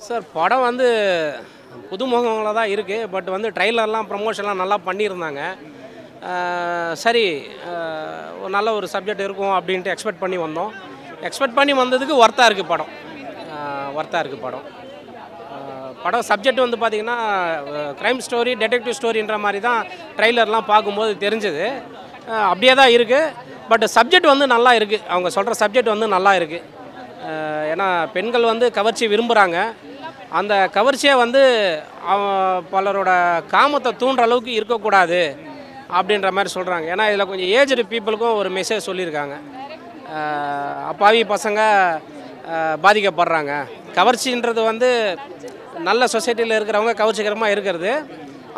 Sir படம் வந்து புதுமுகங்களாக தான் இருக்குது. பட் வந்து ட்ரெய்லர்லாம் ப்ரமோஷன்லாம் நல்லா பண்ணியிருந்தாங்க. சரி, ஒரு நல்ல ஒரு சப்ஜெக்ட் இருக்கும் அப்படின்ட்டு எக்ஸ்பெக்ட் பண்ணி வந்தோம். எக்ஸ்பெக்ட் பண்ணி வந்ததுக்கு ஒர்த்தாக இருக்குது படம். ஒர்த்தாக இருக்குது படம். படம் சப்ஜெக்ட் வந்து பார்த்திங்கன்னா க்ரைம் ஸ்டோரி, டெடெக்டிவ் ஸ்டோரின்ற மாதிரி தான் ட்ரெய்லர்லாம் பார்க்கும்போது தெரிஞ்சுது. அப்படியே தான் இருக்குது. பட் சப்ஜெக்ட் வந்து நல்லா இருக்குது. அவங்க சொல்கிற சப்ஜெக்ட் வந்து நல்லா இருக்குது. ஏன்னா பெண்கள் வந்து கவர்ச்சி விரும்புகிறாங்க. அந்த கவர்ச்சியை வந்து பலரோட காமத்தை தூண்டுற அளவுக்கு இருக்கக்கூடாது அப்படின்ற மாதிரி சொல்கிறாங்க. ஏன்னா இதில் கொஞ்சம் ஏஜ்டு பீப்புளுக்கும் ஒரு மெசேஜ் சொல்லியிருக்காங்க. அப்பாவி பசங்க பாதிக்கப்படுறாங்க. கவர்ச்சின்றது வந்து நல்ல சொசைட்டியில் இருக்கிறவங்க கவர்ச்சிகரமாக இருக்கிறது.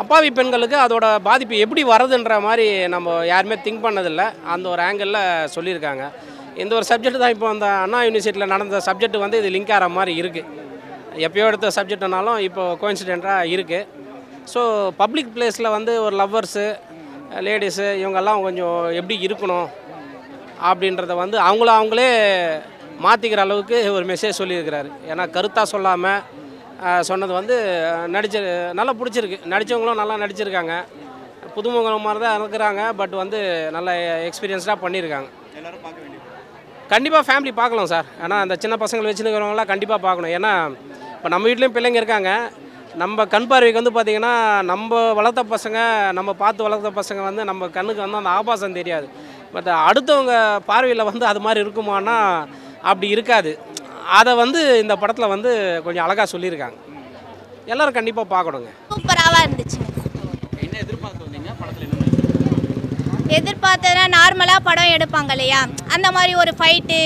அப்பாவி பெண்களுக்கு அதோட பாதிப்பு எப்படி வருதுன்ற மாதிரி நம்ம யாருமே திங்க் பண்ணதில்லை. அந்த ஒரு ஆங்கிளில் சொல்லியிருக்காங்க. இந்த ஒரு சப்ஜெக்ட் தான் இப்போ அந்த அண்ணா யூனிவர்சிட்டியில் நடந்த சப்ஜெக்ட் வந்து இது லிங்க் ஆகிற மாதிரி இருக்குது. எப்போயோ எடுத்த சப்ஜெக்ட்னாலும் இப்போ கோயின்சிடென்ட்டாக இருக்குது. ஸோ பப்ளிக் பிளேஸில் வந்து ஒரு லவ்வர்ஸு, லேடிஸு இவங்கெல்லாம் கொஞ்சம் எப்படி இருக்கணும் அப்படின்றத வந்து அவங்களே மாற்றிக்கிற அளவுக்கு ஒரு மெசேஜ் சொல்லியிருக்கிறாரு. ஏன்னா கருத்தாக சொல்லாமல் சொன்னது வந்து நல்லா பிடிச்சிருக்கு. நடித்தவங்களும் நல்லா நடிச்சிருக்காங்க. புதுமுகம் மாதிரி தான் இருக்கிறாங்க. பட் வந்து நல்ல எக்ஸ்பீரியன்ஸ்டாக பண்ணியிருக்காங்க. எல்லோரும் பார்க்க வேண்டியது. கண்டிப்பாக ஃபேமிலி பார்க்கலாம் சார். ஏன்னா அந்த சின்ன பசங்களை வச்சுருக்கிறவங்களாம் கண்டிப்பாக பார்க்கணும். ஏன்னா இப்போ நம்ம வீட்லேயும் பிள்ளைங்க இருக்காங்க. நம்ம கண் பார்வைக்கு வந்து பார்த்திங்கன்னா நம்ம வளர்த்த பசங்க, நம்ம பார்த்து வளர்த்த பசங்க வந்து நம்ம கண்ணுக்கு வந்து அந்த ஆபாசம் தெரியாது. பட் அடுத்தவங்க பார்வையில் வந்து அது மாதிரி இருக்குமானா அப்படி இருக்காது. அதை வந்து இந்த படத்தில் வந்து கொஞ்சம் அழகாக சொல்லியிருக்காங்க. எல்லோரும் கண்டிப்பாக பார்க்கணுங்க. சூப்பராக இருந்துச்சு. என்ன எதிர்பார்த்து வந்தீங்க படத்தில்? எதிர்பார்த்ததுனா நார்மலாக படம் எடுப்பாங்க இல்லையா, அந்த மாதிரி ஒரு ஃபைட்டு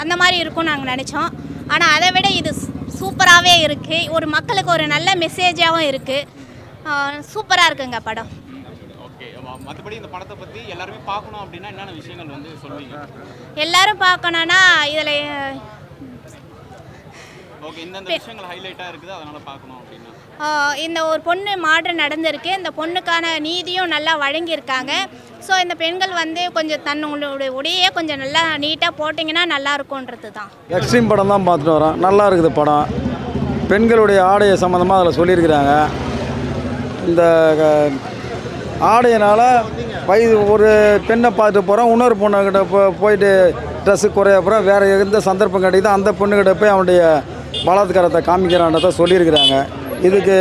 அந்த மாதிரி இருக்கும்னு நாங்கள் நினச்சோம். ஆனால் அதை விட இது சூப்பராகவே இருக்குது. ஒரு மக்களுக்கு ஒரு நல்ல மெசேஜாகவும் இருக்குது. சூப்பராக இருக்குங்க படம். ஓகே, மற்றபடி இந்த படத்தை பற்றி எல்லாருமே பார்க்கணும் அப்படின்னா என்னென்ன விஷயங்கள் வந்து சொல்லுவீங்க? எல்லோரும் பார்க்கணுன்னா இதில் ஓகே, இந்தந்த விஷயங்கள் ஹைலைட்டாக இருக்குது, அதனால் பார்க்கணும் அப்படின்னா இந்த ஒரு பொண்ணு மாற்று நடந்திருக்கு. இந்த பொண்ணுக்கான நீதியும் நல்லா வழங்கியிருக்காங்க. ஸோ இந்த பெண்கள் வந்து கொஞ்சம் தன்னுடைய உடையே கொஞ்சம் நல்லா நீட்டாக போட்டிங்கன்னா நல்லா இருக்கும்ன்றது தான். எக்ஸ்ட்ரீம் படம் தான் பார்த்துட்டு வரோம். நல்லா இருக்குது படம். பெண்களுடைய ஆடையை சம்மந்தமாக அதில் சொல்லியிருக்கிறாங்க. இந்த ஆடையினால் ஒரு பெண்ணை பார்த்துட்டு போகிறோம், இன்னொரு பொண்ணுக்கிட்ட போயிட்டு ட்ரெஸ்ஸு குறைய அப்புறம் வேறு எந்த சந்தர்ப்பம் கிடைக்குதோ அந்த பொண்ணுக்கிட்ட போய் அவனுடைய பலாத்காரத்தை காமிக்கிறான்றதை சொல்லியிருக்கிறாங்க. இதுக்கு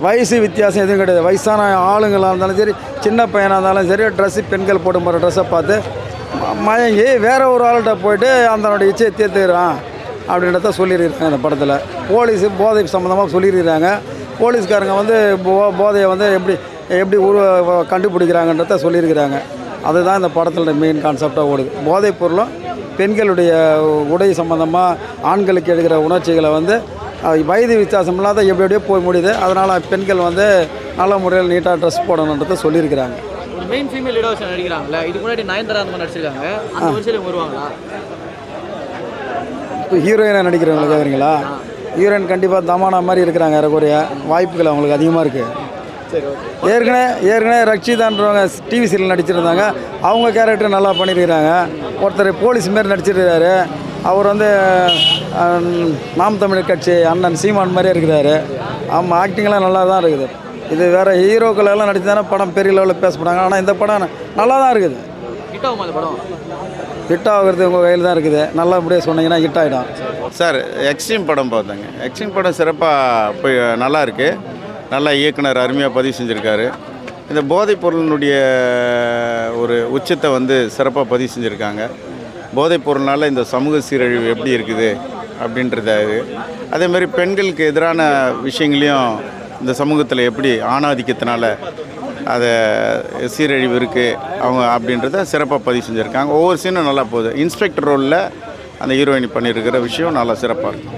வயசு வித்தியாசம் எதுவும் கிடையாது. வயசான ஆளுங்களாக இருந்தாலும் சரி, சின்ன பையனாக இருந்தாலும் சரி, ட்ரெஸ்ஸு பெண்கள் போட்டு போகிற ட்ரெஸ்ஸை பார்த்து மயங்கி வேறு ஒரு ஆள்கிட்ட போய்ட்டு அதனுடைய இச்சையை தீர்த்துக்கிறான் அப்படின்றத சொல்லியிருக்காங்க இந்த படத்தில். போலீஸு போதை சம்மந்தமாக சொல்லியிருக்கிறாங்க. போலீஸ்காரங்க வந்து போதையை வந்து எப்படி கண்டுபிடிக்கிறாங்கன்றத சொல்லியிருக்கிறாங்க. அதுதான் இந்த படத்தில் மெயின் கான்செப்டாக ஓடுது. போதைப் பொருளும் பெண்களுடைய உடை சம்மந்தமாக ஆண்களுக்கு எடுக்கிற உணர்ச்சிகளை வந்து வயது வித்தியாசம் இல்லாத எப்படியோ போய் முடியுது. அதனால் பெண்கள் வந்து நல்ல முறையில் நீட்டாக ட்ரெஸ் போடணுன்றதை சொல்லியிருக்கிறாங்க. ஒரு மெயின் ஃபீமேல் லீடர்ஸ் நடிக்கிறாங்களே, இதுக்கு முன்னாடி நயன்தாரா அந்த மாதிரி நடிச்சிருக்காங்க. அந்த வருஷம் வருவாங்களா? இப்போ ஹீரோயினாக நடிக்கிறவங்களை கேட்குறீங்களா? ஹீரோயின் கண்டிப்பாக தமானா மாதிரி இருக்கிறாங்க. ஏறக்குறைய வாய்ப்புகள் அவங்களுக்கு அதிகமாக இருக்குது. ஏற்கனவே ரக்ஷிதான்றவங்க டிவி சீரியல் நடிச்சிருந்தாங்க. அவங்க கேரக்டர் நல்லா பண்ணியிருக்கிறாங்க. ஒருத்தர் போலீஸ் மாரி நடிச்சிருக்காரு. அவர் வந்து நாம் தமிழர் கட்சி அண்ணன் சீமான் மாதிரியே இருக்கிறாரு. ஆமாம், ஆக்டிங்கெலாம் நல்லா தான் இருக்குது. இது வேறு ஹீரோக்களெல்லாம் நடிச்சுதானே படம் பெரிய லெவலில் பேசப்படாங்க. ஆனால் இந்த படம் நல்லா தான் இருக்குது. ஹிட் ஆகுறது உங்கள் கையில் தான் இருக்குது. நல்லபடியாக சொன்னீங்கன்னா ஹிட் ஆகிடும். சார், எக்ஸ்ட்ரீம் படம் பார்த்தேங்க. எக்ஸ்ட்ரீம் படம் சிறப்பாக போய் நல்லா இருக்குது. நல்லா இயக்குனர் அருமையாக பதிவு செஞ்சுருக்காரு. இந்த போதைப் பொருளினுடைய ஒரு உச்சத்தை வந்து சிறப்பாக பதிவு செஞ்சுருக்காங்க. போதைப் பொருள்னால இந்த சமூக சீரழிவு எப்படி இருக்குது அப்படின்றத. அதேமாதிரி பெண்களுக்கு எதிரான விஷயங்களையும் இந்த சமூகத்தில் எப்படி ஆணாதிக்கத்தினால அதை சீரழிவு இருக்குது அவங்க அப்படின்றத சிறப்பாக பதிவு செஞ்சுருக்காங்க. ஒவ்வொரு சீனும் நல்லா போகுது. இன்ஸ்பெக்டர் ரோலில் அந்த ஹீரோயினி பண்ணியிருக்கிற விஷயம் நல்லா சிறப்பாக இருக்குது.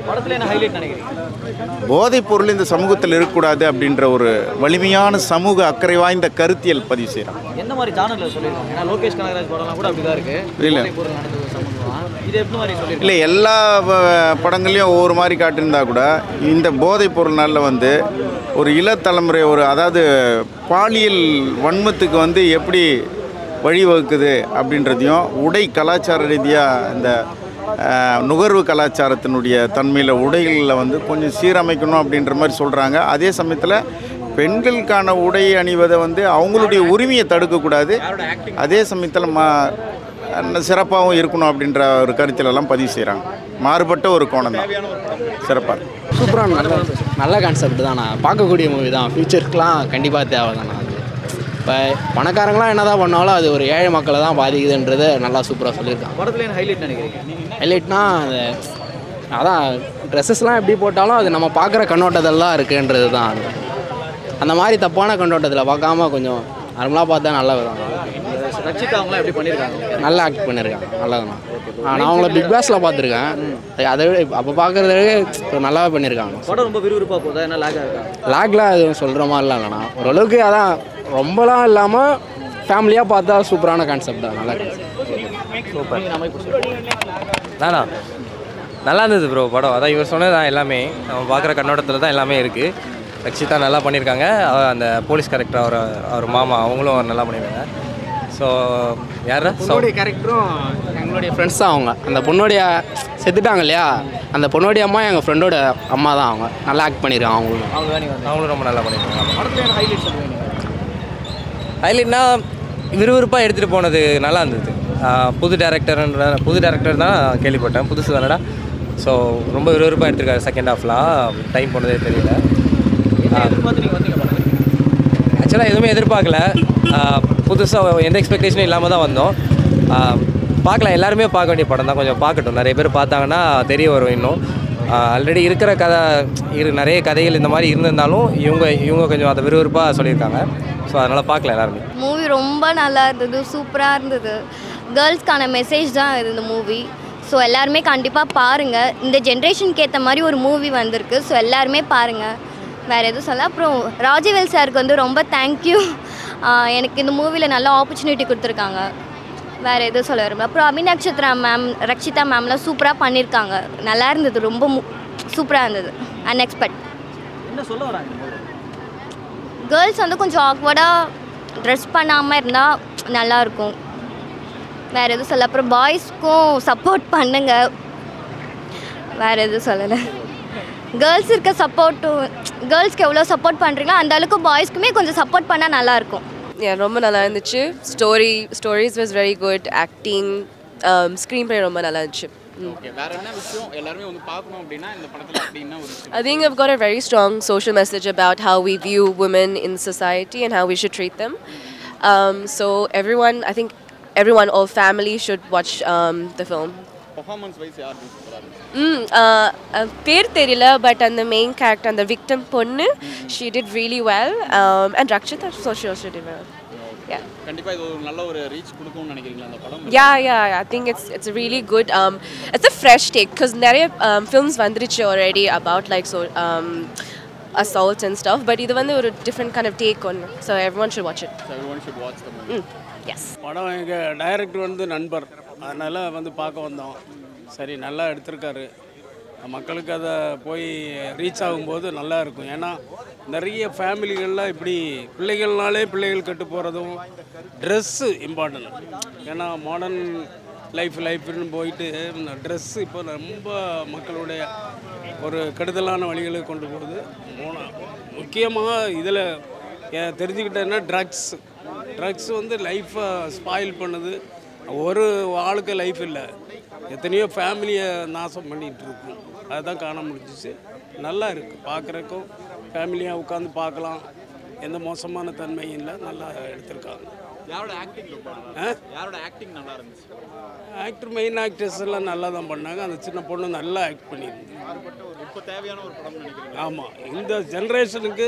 போதைப் பொருள் இந்த சமூகத்தில் இருக்கக்கூடாது அப்படின்ற ஒரு வலிமையான சமூக அக்கறை வாய்ந்த கருத்தியல் பதிவு செய்கிறாங்க. எந்த மாதிரி ஜானரில் சொல்லியிருக்காங்க? ஏன்னா லோகேஷ் கனகராஜ் படம்லாம் கூட அப்படி தான் இருக்குது. இல்லை, எல்லா படங்கள்லையும் ஒவ்வொரு மாதிரி காட்டியிருந்தா கூட இந்த போதைப் பொருள்னால வந்து ஒரு இளத்தலைமுறை அதாவது பாலியல் வன்மத்துக்கு வந்து எப்படி வழிவகுக்குது அப்படின்றதையும், உடை கலாச்சார ரீதியாக இந்த நுகர்வு கலாச்சாரத்தினுடைய தன்மையில் உடைகளில் வந்து கொஞ்சம் சீரமைக்கணும் அப்படின்ற மாதிரி சொல்கிறாங்க. அதே சமயத்தில் பெண்களுக்கான உடை அணிவதை வந்து அவங்களுடைய உரிமையை தடுக்கக்கூடாது, அதே சமயத்தில் சிறப்பாகவும் இருக்கணும் அப்படின்ற ஒரு கருத்திலெல்லாம் பதிவு செய்கிறாங்க. மாறுபட்ட ஒரு கோணம் தான். சிறப்பாக சூப்பராக நல்ல கான்செப்ட் தான். நான் பார்க்கக்கூடிய மூவி தான். ஃபியூச்சருக்குலாம் கண்டிப்பாக தேவை தான். அது இப்போ பணக்காரங்களாம் என்ன தான் பண்ணாலும் அது ஒரு ஏழை மக்களை தான் பாதிக்குதுன்றது நல்லா சூப்பராக சொல்லியிருக்காங்க. படத்தில் ஹைலைட் நினைக்கிறீங்க? ஹைலைட்னா அது அதான் ட்ரெஸ்ஸஸ்லாம் எப்படி போட்டாலும் அது நம்ம பார்க்குற கண்ணோட்டத்தில் தான் இருக்குன்றது தான். அந்த மாதிரி தப்பான கண்ணோட்டத்தில் பார்க்காம கொஞ்சம் நார்மலாக பார்த்தா நல்லது தான். ரட்சிதா அவங்களாம் எப்படி பண்ணியிருக்காங்க? நல்லா ஆக்ட் பண்ணியிருக்காங்க. நல்லதுண்ணா. நான் அவங்கள பிக் பாஸில் பார்த்துருக்கேன். அதை விட அப்போ பார்க்குறத விட நல்லாவே பண்ணியிருக்காங்க. படம் ரொம்ப விறுவிறுப்பாக போகுதா? என்ன லாக் இருக்கா? லாக்லாம் எதுவும் சொல்கிற மாதிரிலாம் இல்லைண்ணா. ஓரளவுக்கு அதான் ரொம்பலாம் இல்லாமல் ஃபேமிலியாக பார்த்தா சூப்பரான கான்செப்ட் தான். நல்லா சூப்பர் தானா நல்லா இருந்தது ப்ரோ படம். அதான் இவர் சொன்னதான் எல்லாமே நம்ம பார்க்குற கண்ணோட்டத்தில் தான் எல்லாமே இருக்குது. ரக்ஷிதா நல்லா பண்ணியிருக்காங்க. அந்த போலீஸ் கேரக்டர் அவர் மாமா அவங்களும் நல்லா பண்ணியிருக்காங்க. ஸோ யார் பொண்ணுடைய கேரக்டரும் எங்களுடைய ஃப்ரெண்ட்ஸ் தான் அவங்க. அந்த பொண்ணுடைய செத்துட்டாங்க இல்லையா, அந்த பொண்ணுடைய அம்மா எங்கள் ஃப்ரெண்டோட அம்மா தான். அவங்க நல்லா ஆக்ட் பண்ணியிருக்காங்க. அவங்களும் ரொம்ப நல்லா பண்ணியிருக்காங்க. ஹைலைட்னா விறுவிறுப்பாக எடுத்துகிட்டு போனது நல்லா இருந்தது. புது டேரக்டர் தான் கேள்விப்பட்டேன். புதுசு தானடா. ஸோ ரொம்ப விறுவிறுப்பாக எடுத்துருக்காரு. செகண்ட் ஹாஃப்லாம் டைம் போனதே தெரியல. ஆக்சுவலாக எதுவுமே எதிர்பார்க்கல. புதுசாக எந்த எக்ஸ்பெக்டேஷனும் இல்லாமல் தான் வந்தோம். பார்க்கலாம், எல்லாருமே பார்க்க வேண்டிய படம் தான். கொஞ்சம் பார்க்கட்டும். நிறைய பேர் பார்த்தாங்கன்னா தெரிய வரும். இன்னும் ஆல்ரெடி இருக்கிற நிறைய கதைகள் இந்த மாதிரி இருந்திருந்தாலும் இவங்க கொஞ்சம் அதை விறுவிறுப்பாக சொல்லியிருக்காங்க. ஸோ அதனால் பார்க்கலாம் எல்லாருமே. மூவி ரொம்ப நல்லா இருந்தது, சூப்பராக இருந்தது. கேர்ள்ஸ்க்கான மெசேஜ் தான் இது இந்த மூவி. ஸோ எல்லாருமே கண்டிப்பாக பாருங்கள். இந்த ஜென்ரேஷனுக்கு ஏற்ற மாதிரி ஒரு மூவி வந்திருக்கு. ஸோ எல்லாருமே பாருங்கள். வேறு எதுவும் சொல்ல. அப்புறம் ராஜவேல் சாருக்கு வந்து ரொம்ப தேங்க்யூ. எனக்கு இந்த மூவியில் நல்ல ஆப்பர்ச்சுனிட்டி கொடுத்துருக்காங்க. வேறு எதுவும் சொல்ல விரும்பல. அப்புறம் அபிநக்ஷத்ரா மேம், ரக்ஷிதா மேம்லாம் சூப்பராக பண்ணியிருக்காங்க. நல்லா இருந்தது, ரொம்ப சூப்பராக இருந்தது. அன்எக்ஸ்பெக்ட். என்ன சொல்ல வராங்க? கேர்ள்ஸ் வந்து கொஞ்சம் ஆக்வர்டாக ட்ரெஸ் பண்ணாமல் இருந்தால் நல்லாயிருக்கும். வேறு எதுவும் சொல்ல. அப்புறம் பாய்ஸ்க்கும் சப்போர்ட் பண்ணுங்க. வேறு எதுவும் சொல்லலை. கேர்ள்ஸ் இருக்க சப்போர்ட்டும், கேர்ள்ஸ்க்கு எவ்வளோ சப்போர்ட் பண்ணுறீங்களோ அந்த அளவுக்கு பாய்ஸ்க்குமே கொஞ்சம் சப்போர்ட் பண்ணால் நல்லாயிருக்கும். ரொம்ப நல்லா இருந்துச்சு. Stories was very good. Acting, screen play ரொம்ப நல்லா இருந்துச்சு. ஓகே, வேற என்ன விஷயம் எல்லாருமே வந்து பார்க்கணும் அப்படின்னா இந்த படத்துல அப்படின்னா ஒரு I think I've got a very strong social message about how we view women in society and how we should treat them. So everyone, I think everyone, all family should watch the film. Performance wise யார் சூப்பரா இருந்துச்சு? பேர் தெரியல, but அந்த main character, அந்த victim பொண்ணு, she did really well. And Rakshita also she did well. Yeah. கண்டிப்பா இது ஒரு நல்ல ஒரு ரீச் கொடுக்கும்னு நினைக்கிறீங்களா அந்த படம்? Yeah. I think it's a really good. It's a fresh take because நிறைய films வந்துருச்சு already about like so assaults and stuff, but இது வந்து ஒரு different kind of take on, so everyone should watch it. So everyone should watch the movie. Yes. படம் எங்கள் director வந்து நண்பர், அதனால் வந்து பார்க்க வந்தோம். சரி, நல்லா எடுத்திருக்காரு. மக்களுக்கு அதை போய் ரீச் ஆகும்போது நல்லா இருக்கும். ஏன்னா நிறைய ஃபேமிலிகள்லாம் இப்படி பிள்ளைகள்னாலே பிள்ளைகள் கெட்டு போகிறதும், ட்ரெஸ்ஸு இம்பார்ட்டன்ட். ஏன்னா மாடர்ன் லைஃப்னு போயிட்டு இந்த ட்ரெஸ்ஸு இப்போ ரொம்ப மக்களுடைய ஒரு கெடுதலான வழிகளுக்கு கொண்டு போகுது. முக்கியமாக இதில் தெரிஞ்சுக்கிட்டேன்னா ட்ரக்ஸ் வந்து லைஃப்பை ஸ்பாயில் பண்ணுது. ஒரு ஆளுக்கு லைஃப் இல்லை, எத்தனையோ ஃபேமிலியை நாசம் பண்ணிகிட்டு இருக்கும். அதுதான் காண முடிஞ்சிச்சு. நல்லா இருக்குது, பார்க்குறக்கும் ஃபேமிலியாக உட்காந்து பார்க்கலாம். எந்த மோசமான தன்மையும் இல்லை, நல்லா எடுத்திருக்காங்க. யாரோட ஆக்டிங் யாரோட ஆக்டிங் நல்லா இருந்துச்சு? ஆக்டர், மெயின் ஆக்டர்ஸ் எல்லாம் நல்லா தான் பண்ணாங்க. அந்த சின்ன பொண்ணு நல்லா ஆக்ட் பண்ணியிருந்தது. இப்போ தேவையான ஒரு படம் நினைக்கிறேன். ஆமாம், இந்த ஜென்ரேஷனுக்கு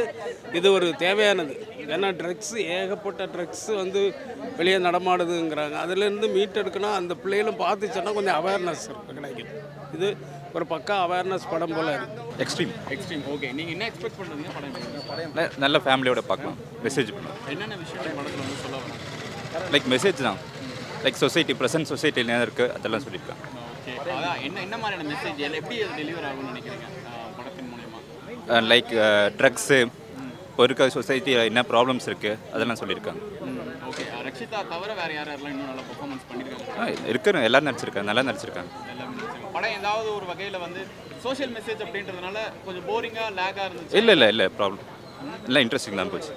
இது ஒரு தேவையானது. ஏன்னா ஏகப்பட்ட ட்ரக்ஸ் வந்து வெளியே நடமாடுதுங்கிறாங்க. அதுலேருந்து மீட்டெடுக்கணும். அந்த பிள்ளைகளும் பார்த்துச்சோன்னா கொஞ்சம் அவேர்னஸ் கிடைக்கும். இது ஒரு பக்கா அவேர்னஸ் படம் போல் இருக்குது. எக்ஸ்ட்ரீம். ஓகே, நீங்கள் என்ன எக்ஸ்பெக்ட் பண்ணுறீங்க படம்? நல்ல ஃபேமிலியோட பார்க்கலாம். மெசேஜ் பண்ணுவோம். என்னென்ன விஷயம் படத்தில் வந்து சொல்ல வராங்க? லைக் மெசேஜ் தான். லைக் சொசைட்டி, ப்ரெசன்ட் சொசைட்டியில் என்ன இருக்குது அதெல்லாம் சொல்லியிருக்காங்க. ஓகே, அதான் என்ன மாதிரியான மெசேஜ் எப்படி அது டெலிவர் ஆகும்னு நினைக்கிறீங்க படத்தின் மூலமா? லைக் ட்ரக்ஸு, இப்போ இருக்க சொசைட்டியில் என்ன ப்ராப்ளம்ஸ் இருக்குது அதெல்லாம் சொல்லியிருக்காங்க. ஓகே, ரக்ஷிதா தவிர வேறு யாரெல்லாம் இன்னும் நல்லா பெர்ஃபார்மன்ஸ் பண்ணியிருக்காங்க? இருக்கிற எல்லோரும் நடிச்சிருக்காங்க, நல்லா நடிச்சிருக்காங்க. எல்லாமே படம் ஏதாவது ஒரு வகையில் வந்து சோஷியல் மெசேஜ் அப்படின்றதுனால கொஞ்சம் போரிங்காக லேக்காக இருந்துச்சு? இல்லை ப்ராப்ளம் எல்லாம் இன்ட்ரெஸ்டிங் தான் போச்சு,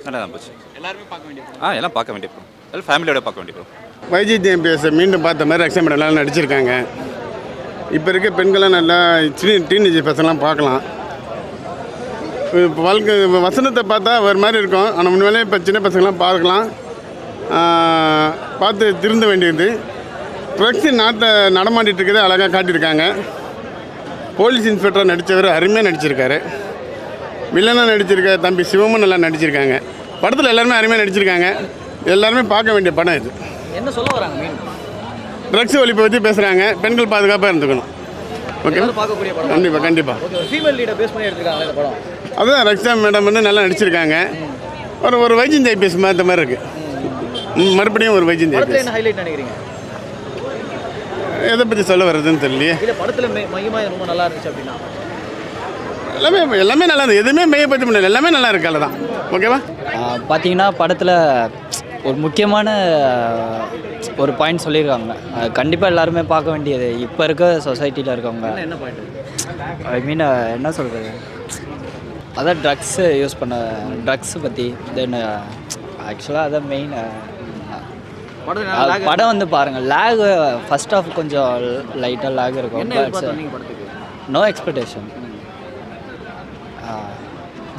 நல்லா தான் போச்சு. எல்லாருமே பார்க்க வேண்டிய படம். எல்லாம் பார்க்க வேண்டிய படம், எல்லாம் ஃபேமிலியோட பார்க்க வேண்டிய படம். வைஜெயந்தி எம்பிஎஸ் மீண்டும் பார்த்த மாதிரி அக்ஷய் மேடம் நல்லா நடிச்சிருக்காங்க. இப்போ இருக்க பெண்கள்லாம் நல்லா டீனேஜ் பசங்களாம் பார்க்கலாம். இப்போ வாழ்க்கை வசனத்தை பார்த்தா ஒரு மாதிரி இருக்கும், ஆனால் முன்னாலே இப்போ சின்ன பசங்களாம் பார்க்கலாம், பார்த்து திருந்த வேண்டியது. ட்ரக்ஸ் நாட்டை நடமாட்டிகிட்டு இருக்கிறத அழகாக காட்டியிருக்காங்க. போலீஸ் இன்ஸ்பெக்டராக நடித்தவர் அருமையாக நடிச்சிருக்காரு. வில்லனாக நடிச்சிருக்க தம்பி சிவமும் நல்லா நடிச்சிருக்காங்க. படத்தில் எல்லாருமே அருமையாக நடிச்சிருக்காங்க. எல்லாருமே பார்க்க வேண்டிய படம் இது. என்ன சொல்ல வராங்க? ட்ரக்ஸ் ஒழிப்பை பற்றி பேசுகிறாங்க. பெண்கள் பாதுகாப்பாக இருந்துக்கணும். ஓகே, பார்க்கக்கூடிய படம். கண்டிப்பாக. ஓகே, ஃபீமேல் லீடை பேஸ் பண்ணி எடுத்துருக்காங்க இந்த படம். அதுதான் ரக்ஷா மேடம் வந்து நல்லா நடிச்சிருக்காங்க. ஒரு வைஜெயந்தி ஐபிஎஸ் மாற்ற மாதிரி இருக்குது. மறுபடியும் ஒரு வைஜெயந்தி படத்தில் ஐபிஎஸ். என்ன ஹைலைட் நினைக்கிறீங்க? எதை பற்றி சொல்ல வர்றதுன்னு தெரியலையே. இல்லை, படத்தில் மையமாக ரொம்ப நல்லா இருந்துச்சு அப்படின்னா? எல்லாமே நல்லா இருந்தது. எதுவுமே மைய பற்றி பண்ணல, எல்லாமே நல்லா இருக்கு. அல்ல தான். ஓகேவா? பார்த்தீங்கன்னா படத்தில் ஒரு முக்கியமான ஒரு பாயிண்ட் சொல்லியிருக்காங்க. கண்டிப்பாக எல்லாருமே பார்க்க வேண்டியது. இப்போ இருக்க சொசைட்டியில் இருக்கவங்க என்ன பாயிண்ட்? ஐ மீன் என்ன சொல்கிறது, அதான் ட்ரக்ஸு யூஸ் பண்ண ட்ரக்ஸு பற்றி. தென் ஆக்சுவலாக அதான் மெயின். படம் வந்து பாருங்கள், லேக் ஃபர்ஸ்ட் ஆஃப் கொஞ்சம் லைட்டாக லேக் இருக்கும். No expectation.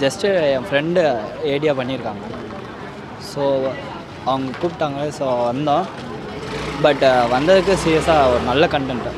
ஜஸ்ட்டு என் ஃப்ரெண்டு ஐடியா பண்ணியிருக்காங்க. ஸோ அவங்க கூப்பிட்டாங்க, ஸோ வந்தோம். பட் வந்ததுக்கு சீரியஸாக ஒரு நல்ல கண்டென்ட்.